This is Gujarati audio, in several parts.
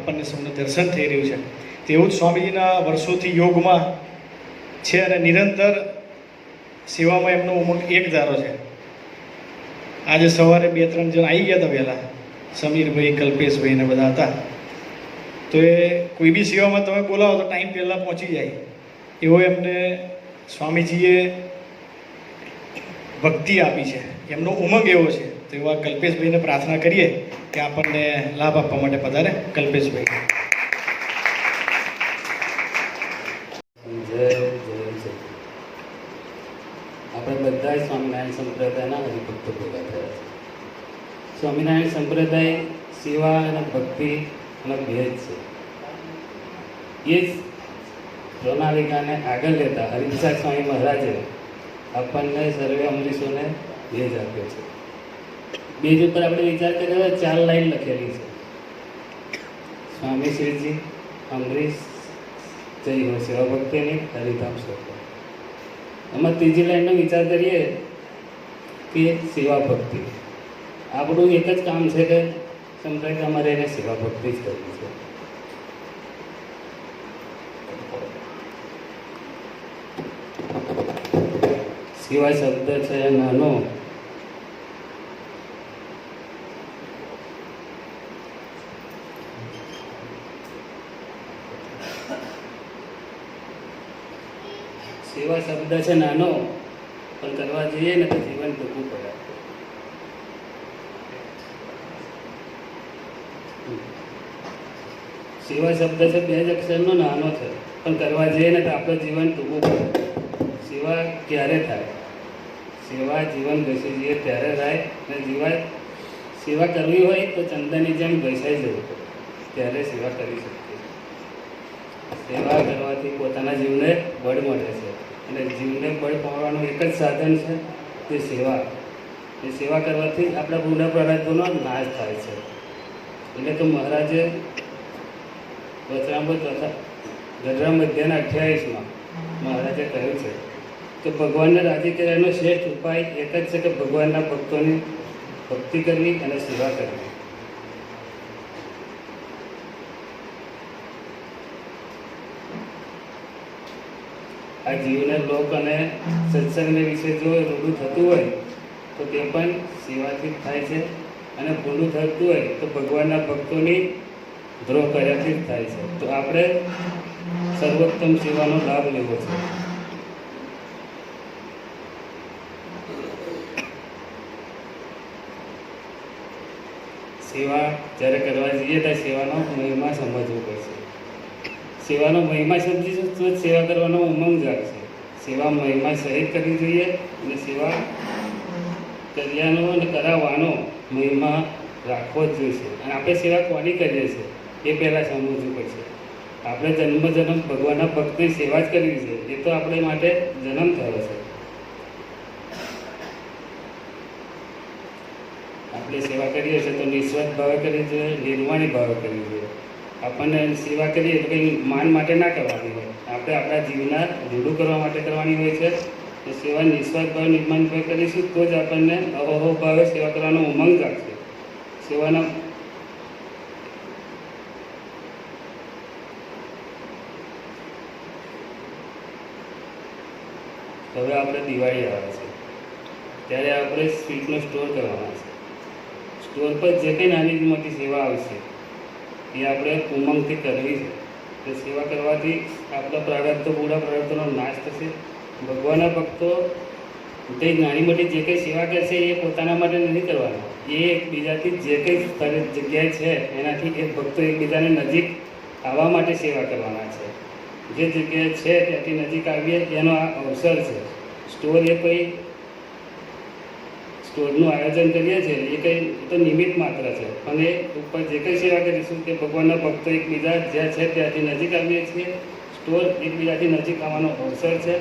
આપણને સૌને દર્શન થઈ રહ્યું છે. તેવું જ સ્વામીજીના વર્ષોથી યોગમાં છે અને નિરંતર સેવામાં એમનો ઉમંગ એક ધારો છે. આજે સવારે 2-3 જણ આવી ગયા હતા વહેલા, સમીરભાઈ, કલ્પેશભાઈ ને બધા હતા. તો એ કોઈ બી સેવામાં તમે બોલાવો તો ટાઈમ પહેલાં પહોંચી જાય એવો એમને સ્વામીજીએ ભક્તિ આપી છે, એમનો ઉમંગ એવો છે. તો એવા કલ્પેશભાઈને પ્રાર્થના કરીએ કે આપણને લાભ આપવા માટે પધારે. કલ્પેશભાઈ. આપણે બધા સ્વામિનારાયણ સંપ્રદાયના હરિભક્તો ભેગા થયા છે. સ્વામિનારાયણ સંપ્રદાય સેવા અને ભક્તિનો ભેદ છે. એ જ પ્રણાલિકાને આગળ લેતા હરિપ્રસાદ સ્વામી મહારાજે આપણને સર્વે અમરીશોને ભેજ આપ્યો છે. બેજ ઉપર આપણે વિચાર કર્યો 4 લાઈન લખેલી છે. સ્વામી શ્રીજી અમરીશ જય હો સેવા ભક્તિની હરિધામ શોધો. એમાં 3જી લાઈનનો વિચાર કરીએ કે સેવા ભક્તિ. આપણું એક જ કામ છે કે સંપ્રદાયમાં રહીને સેવા ભક્તિ જ કરવી છે. સેવા શબ્દ છે નાનો, સેવા શબ્દ છે નાનો, પણ કરવા જઈએ ને તો જીવન ટૂંકું પડે. સેવા શબ્દ છે 2 જ અક્ષરનો, નાનો છે, પણ કરવા જઈએ ને તો આપણું જીવન ટૂંકું પડે. સેવા ક્યારે થાય? સેવા જીવન બેસી જઈએ ત્યારે થાય. ને સેવા કરવી હોય તો ચંદનની જેમ બેસાઈ જવું ત્યારે સેવા કરી શકીએ. સેવા કરવાથી પોતાના જીવને બળ મળે છે અને જીવને બળ પાડવાનું એક જ સાધન છે તે સેવા. એ સેવા કરવાથી આપણા ગુના પ્રારબ્ધોનો નાશ થાય છે. એટલે તો મહારાજે વચનામૃત તથા ગઢડા મધ્યના 28માં મહારાજે કહ્યું છે કે ભગવાનને રાજી કરવાનો શ્રેષ્ઠ ઉપાય એક જ છે કે ભગવાનના ભક્તોની ભક્તિ કરવી અને સેવા કરવી. આ જીવને લોક અને સત્સંગને વિશે જો રૂઢું થતું હોય તો તે પણ સેવાથી જ થાય છે, અને ભૂંડું થતું હોય તો ભગવાનના ભક્તોની દ્રોહ કર્યાથી જ થાય છે. તો આપણે સર્વોત્તમ સેવાનો લાભ લેવો છે. સેવા જ્યારે કરવા જઈએ ત્યારે સેવાનો મહિમા સમજવો પડશે. સેવાનો મહિમા સમજીશું તો જ સેવા કરવાનો ઉમંગ જાગશે. સેવા મહિમા સહિત કરવી જોઈએ અને સેવા કર્યાનો અને કરાવવાનો મહિમા રાખવો જ જોઈશે. અને આપણે સેવા કોની કરીએ છીએ એ પહેલાં સમજવું પડશે. આપણે જન્મ ભગવાનના ભક્તની સેવા જ કરવી છે. એ તો આપણે માટે જન્મ થયો છે. આપણે સેવા કરીએ છીએ તો નિસ્વાર્થ ભાવે કરવી જોઈએ, નિર્વાણી ભાવે કરવી જોઈએ. આપણને સેવા કરીએ તો કંઈ માન માટે ના કરવાની હોય, આપણે આપણા જીવના રૂઢું કરવા માટે કરવાની હોય છે. તો સેવા નિસ્વાર્થ ભાવે નિર્માણ ભાવે કરીશું તો જ આપણને અહોહો ભાવે સેવા કરવાનો ઉમંગ લાગશે. સેવાના હવે આપણે દિવાળી આવે છે ત્યારે આપણે સ્વીટનો સ્ટોર કરવાના છે. સ્ટોર પર જે કંઈ નાની મોટી સેવા આવશે એ આપણે ઉમંગથી કરવી છે. તો સેવા કરવાથી આપણા પ્રારબ્ધો પૂરા પ્રારબ્ધોનો નાશ થશે. ભગવાનના ભક્તો કંઈ નાની મોટી જે કંઈ સેવા કરશે એ પોતાના માટે નથી કરવાના. એ એકબીજાથી જે કંઈ જગ્યાએ છે એનાથી એ ભક્તો એકબીજાને નજીક આવવા માટે સેવા કરવાના છે. જે જગ્યાએ છે ત્યાંથી નજીક આવીએ એનો આ અવસર છે. સ્ટોર એ કોઈ સ્ટોરનું આયોજન કરીએ છીએ એ કંઈ તો નિમિત્ત માત્ર છે, પણ એ ઉપર જે કંઈ સેવા કરીશું તે ભગવાનના ભક્તો એકબીજા જ્યાં છે ત્યાંથી નજીક આવીએ છીએ. સ્ટોર એકબીજાથી નજીક આવવાનો અવસર છે.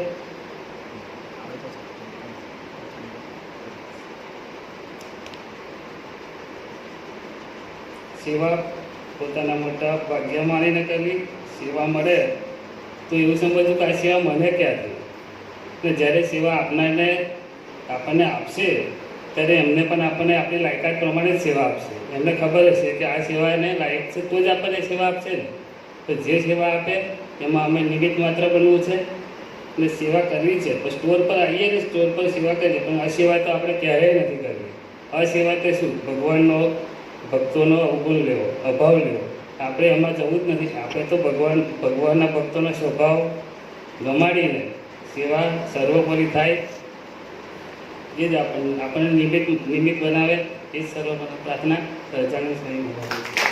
સેવા પોતાના મોટા ભાગ્ય માનીને કરવી. સેવા મળે તો એવું સમજવું કે આ સેવા મને ક્યાંથી, કે જ્યારે સેવા આપનારને આપણને આપશે ત્યારે એમને પણ આપણને આપણી લાયકાત પ્રમાણે જ સેવા આપશે. એમને ખબર હશે કે આ સેવા એને લાયક છે તો જ આપણને સેવા આપશે ને. તો જે સેવા આપે એમાં અમે નિમિત્ત માત્ર બનવું છે અને સેવા કરવી છે. પણ સ્ટોર પર આવીએ ને સ્ટોર પર સેવા કરીએ, પણ આ સેવા તો આપણે ક્યારેય નથી કરવી. આ સેવા તે શું, ભગવાનનો ભક્તોનો અવગુણ લેવો, અભાવ લેવો. આપણે એમાં જવું જ નથી. આપણે તો ભગવાનના ભક્તોનો સ્વભાવ ગમાડીને સેવા સર્વોપરી થાય એ જ આપણને નિમિત્ત બનાવે. એ જ સર્વ પ્રાર્થના સહજાનંદ સ્વામી.